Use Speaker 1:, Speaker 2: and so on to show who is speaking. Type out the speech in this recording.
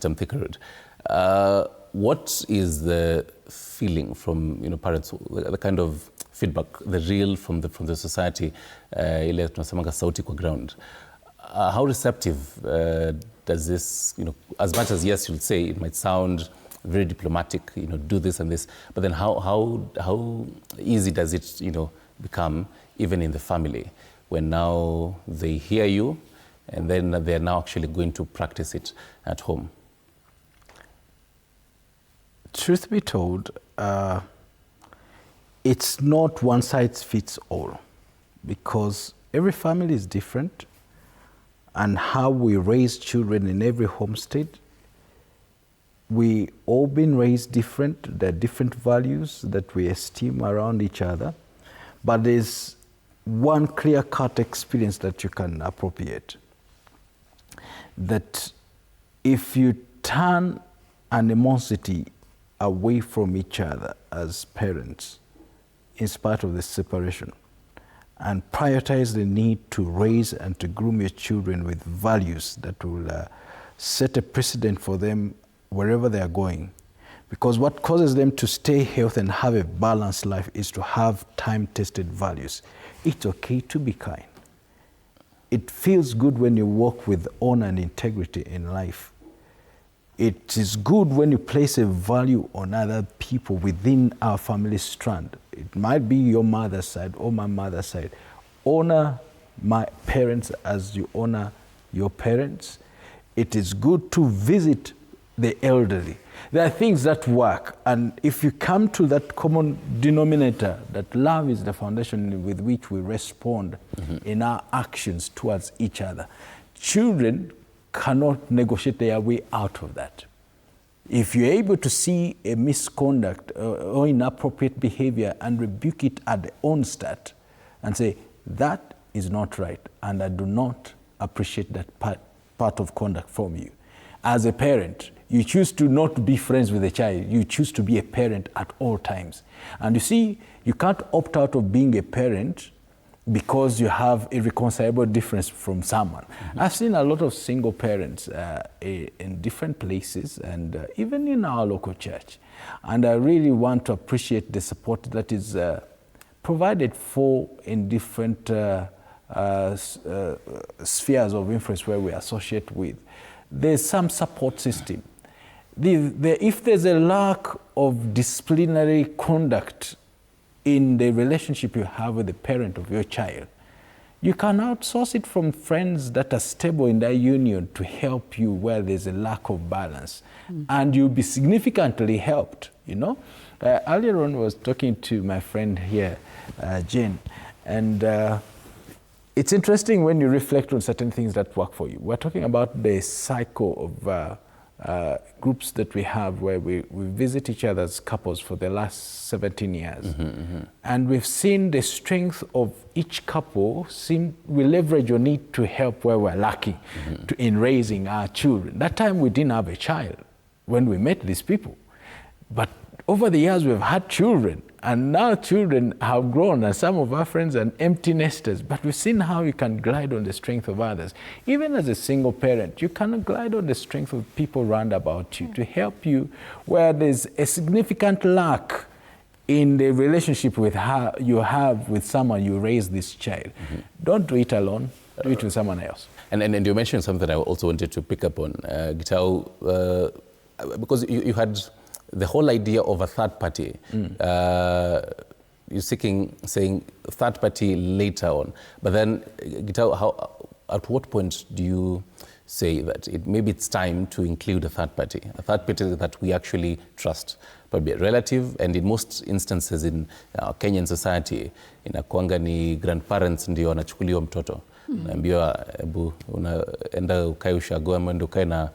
Speaker 1: Thickerud. What is the feeling from parents, the kind of feedback, the real from the society, ile tunasemanga sauti kwa ground? How receptive does this, as much as yes, you'll say it might sound very diplomatic, do this and this, but then how easy does it, become even in the family when now they hear you and then they're now actually going to practice it at home?
Speaker 2: Truth be told, it's not one size fits all, because every family is different, and how we raise children in every homestead, we all been raised different. There are different values that we esteem around each other, but there's one clear-cut experience that you can appropriate, that if you turn animosity away from each other as parents, in spite of the separation, and prioritize the need to raise and to groom your children with values that will set a precedent for them wherever they are going. Because what causes them to stay healthy and have a balanced life is to have time-tested values. It's okay to be kind. It feels good when you walk with honor and integrity in life. It is good when you place a value on other people within our family strand. It might be your mother's side or my mother's side. Honor my parents as you honor your parents. It is good to visit the elderly. There are things that work, and if you come to that common denominator, that love is the foundation with which we respond in our actions towards each other, children cannot negotiate their way out of that. If you're able to see a misconduct or inappropriate behavior and rebuke it at the onset and say, that is not right, and I do not appreciate that part of conduct from you. As a parent, you choose to not be friends with a child. You choose to be a parent at all times. And you see, you can't opt out of being a parent because you have a irreconcilable difference from someone. I've seen a lot of single parents in different places, and even in our local church. And I really want to appreciate the support that is provided for in different spheres of influence where we associate with. There's some support system. If there's a lack of disciplinary conduct in the relationship you have with the parent of your child, you can outsource it from friends that are stable in their union to help you where there's a lack of balance. And you'll be significantly helped, Earlier on, I was talking to my friend here, Jane, and it's interesting when you reflect on certain things that work for you. We're talking about the cycle of groups that we have where we visit each other as couples for the last 17 years. And we've seen the strength of each couple. We leverage on it to help where we're lacking in raising our children. That time we didn't have a child when we met these people. But over the years we've had children, and now children have grown, and some of our friends are empty nesters. But we've seen how you can glide on the strength of others. Even as a single parent, you can glide on the strength of people round about you to help you where there's a significant lack in the relationship you have with someone you raise this child. Don't do it alone, do it with someone else.
Speaker 1: And you mentioned something I also wanted to pick up on, Gitau, because you had the whole idea of a third party. You're saying third party later on. But then, Gitau, at what point do you say that maybe it's time to include a third party that we actually trust, probably a relative, and in most instances in Kenyan society, inakuanga ni grandparents ndio wanachukuliwa mtoto. Naambiwa, unaenda ukae ushago ama ndio ukae na